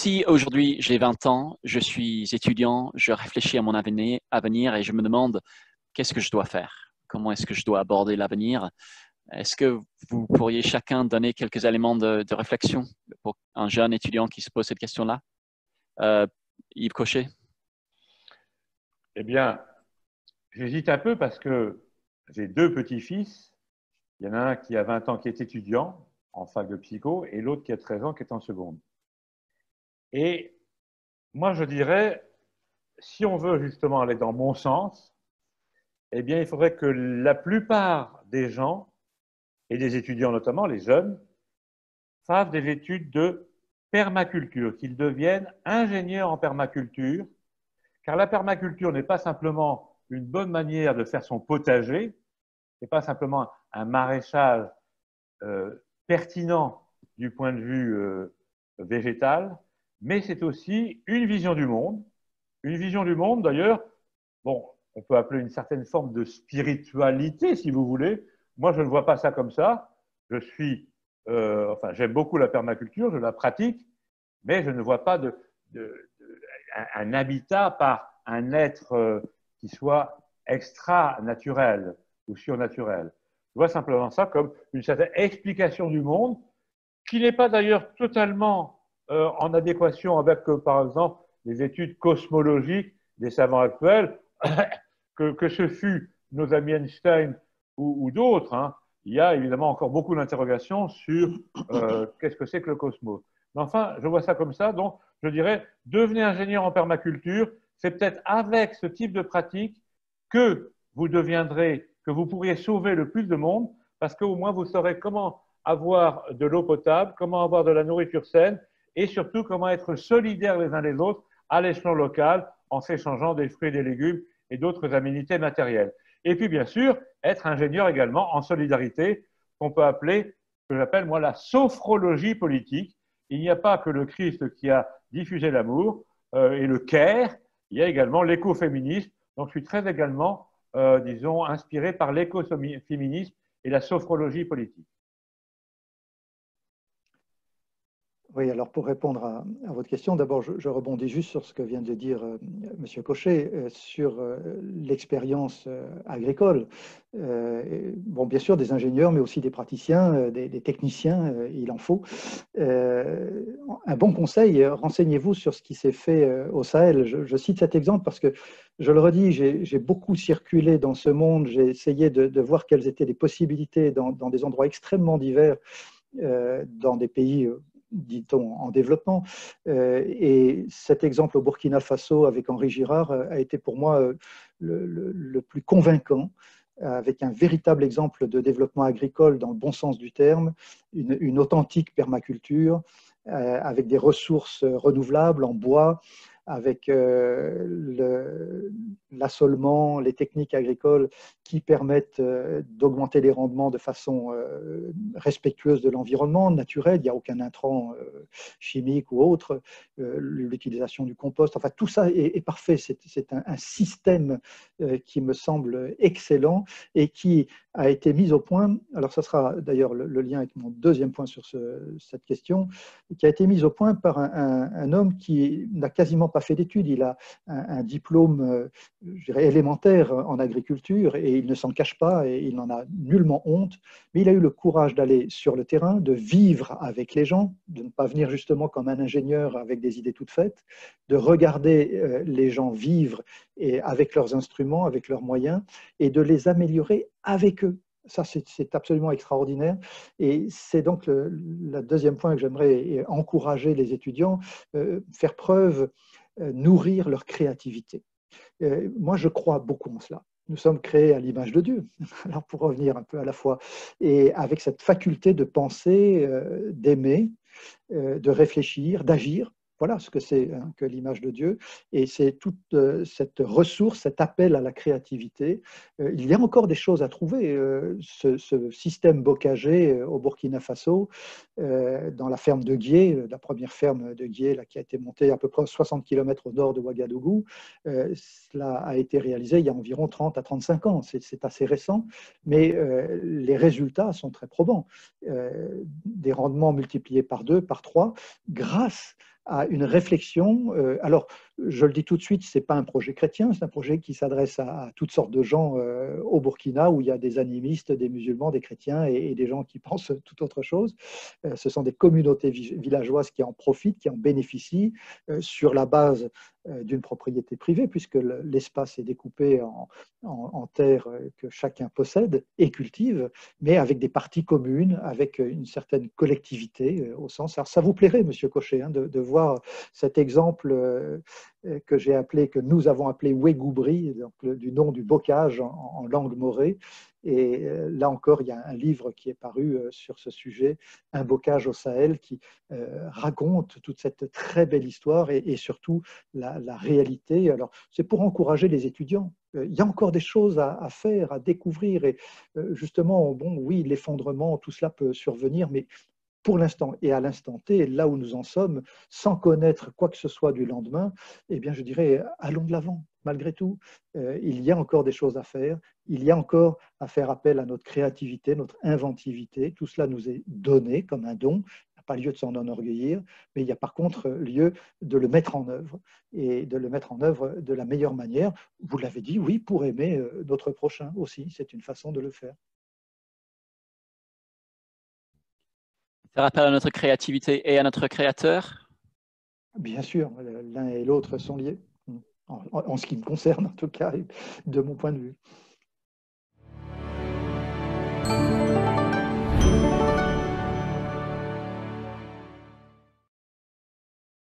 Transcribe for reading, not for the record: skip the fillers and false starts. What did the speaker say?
Si aujourd'hui j'ai 20 ans, je suis étudiant, je réfléchis à mon avenir et je me demande qu'est-ce que je dois faire? Comment est-ce que je dois aborder l'avenir? Est-ce que vous pourriez chacun donner quelques éléments de réflexion pour un jeune étudiant qui se pose cette question-là? Euh, Yves Cochet? Eh bien, j'hésite un peu parce que j'ai deux petits-fils. Il y en a un qui a 20 ans qui est étudiant en fac de psycho et l'autre qui a 13 ans qui est en seconde. Et moi, je dirais, si on veut justement aller dans mon sens, eh bien, il faudrait que la plupart des gens, et des étudiants notamment, les jeunes, fassent des études de permaculture, qu'ils deviennent ingénieurs en permaculture, car la permaculture n'est pas simplement une bonne manière de faire son potager, ce n'est pas simplement un maraîchage pertinent du point de vue végétal, mais c'est aussi une vision du monde d'ailleurs, bon, on peut appeler une certaine forme de spiritualité si vous voulez. Moi, je ne vois pas ça comme ça. Enfin, j'aime beaucoup la permaculture, je la pratique, mais je ne vois pas un habitat par un être qui soit extra-naturel ou surnaturel. Je vois simplement ça comme une certaine explication du monde qui n'est pas d'ailleurs totalement en adéquation avec, par exemple, les études cosmologiques des savants actuels, que ce fut nos amis Einstein ou d'autres. Hein. Il y a évidemment encore beaucoup d'interrogations sur qu'est-ce que c'est que le cosmos. Mais enfin, je vois ça comme ça, donc je dirais, devenez ingénieur en permaculture, c'est peut-être avec ce type de pratique que vous deviendrez, que vous pourriez sauver le plus de monde, parce qu'au moins vous saurez comment avoir de l'eau potable, comment avoir de la nourriture saine, et surtout comment être solidaires les uns les autres à l'échelon local en s'échangeant des fruits et des légumes et d'autres aménités matérielles. Et puis, bien sûr, être ingénieur également en solidarité, qu'on peut appeler, ce que j'appelle moi la sophrologie politique. Il n'y a pas que le Christ qui a diffusé l'amour et le care, il y a également l'écoféminisme. Donc, je suis très également, disons, inspiré par l'écoféminisme et la sophrologie politique. Oui, alors pour répondre à votre question, d'abord je rebondis juste sur ce que vient de dire M. Cochet sur l'expérience agricole. Bon, bien sûr, des ingénieurs, mais aussi des praticiens, des techniciens, il en faut. Un bon conseil, renseignez-vous sur ce qui s'est fait au Sahel. Je cite cet exemple parce que, je le redis, j'ai beaucoup circulé dans ce monde, j'ai essayé de voir quelles étaient les possibilités dans des endroits extrêmement divers, dans des pays dit-on, en développement. Et cet exemple au Burkina Faso avec Henri Girard a été pour moi le plus convaincant, avec un véritable exemple de développement agricole dans le bon sens du terme, une authentique permaculture, avec des ressources renouvelables en bois, avec l'assolement, les techniques agricoles qui permettent d'augmenter les rendements de façon respectueuse de l'environnement naturel. Il n'y a aucun intrant chimique ou autre, l'utilisation du compost, enfin tout ça est parfait. C'est un système qui me semble excellent et qui a été mis au point, alors ça sera d'ailleurs le lien avec mon deuxième point sur cette question, qui a été mis au point par un homme qui n'a quasiment pas fait d'études. Il a un diplôme, je dirais, élémentaire en agriculture et il ne s'en cache pas et il n'en a nullement honte, mais il a eu le courage d'aller sur le terrain, de vivre avec les gens, de ne pas venir justement comme un ingénieur avec des idées toutes faites, de regarder les gens vivre et avec leurs instruments, avec leurs moyens et de les améliorer avec eux. Ça, c'est absolument extraordinaire. Et c'est donc le deuxième point que j'aimerais encourager les étudiants, faire preuve, nourrir leur créativité. Moi, je crois beaucoup en cela. Nous sommes créés à l'image de Dieu, alors pour revenir un peu à la fois, et avec cette faculté de penser, d'aimer, de réfléchir, d'agir. Voilà ce que c'est hein, que l'image de Dieu. Et c'est toute cette ressource, cet appel à la créativité. Il y a encore des choses à trouver. Ce système bocager au Burkina Faso, dans la ferme de Guié, la première ferme de Guié là, qui a été montée à peu près 60 km au nord de Ouagadougou, cela a été réalisé il y a environ 30 à 35 ans. C'est assez récent, mais les résultats sont très probants. Des rendements multipliés par 2, par 3, grâce à une réflexion. Alors, je le dis tout de suite, ce n'est pas un projet chrétien, c'est un projet qui s'adresse à toutes sortes de gens au Burkina, où il y a des animistes, des musulmans, des chrétiens et des gens qui pensent tout autre chose. Ce sont des communautés villageoises qui en profitent, qui en bénéficient sur la base d'une propriété privée, puisque l'espace est découpé en terres que chacun possède et cultive, mais avec des parties communes, avec une certaine collectivité au sens. Alors ça vous plairait, Monsieur Cochet, hein, de voir cet exemple que j'ai appelé, que nous avons appelé Wegoubri, donc du nom du bocage en langue morée. Et là encore, il y a un livre qui est paru sur ce sujet, Un bocage au Sahel, qui raconte toute cette très belle histoire et surtout la réalité. Alors, c'est pour encourager les étudiants. Il y a encore des choses à faire, à découvrir. Et justement, bon, oui, l'effondrement, tout cela peut survenir, mais pour l'instant et à l'instant T, là où nous en sommes, sans connaître quoi que ce soit du lendemain, eh bien, je dirais, allons de l'avant, malgré tout. Il y a encore des choses à faire, il y a encore à faire appel à notre créativité, notre inventivité. Tout cela nous est donné comme un don. Il n'y a pas lieu de s'en enorgueillir, mais il y a par contre lieu de le mettre en œuvre et de le mettre en œuvre de la meilleure manière. Vous l'avez dit, oui, pour aimer notre prochain aussi, c'est une façon de le faire. Faire appel à notre créativité et à notre créateur. Bien sûr, l'un et l'autre sont liés, en ce qui me concerne en tout cas, de mon point de vue.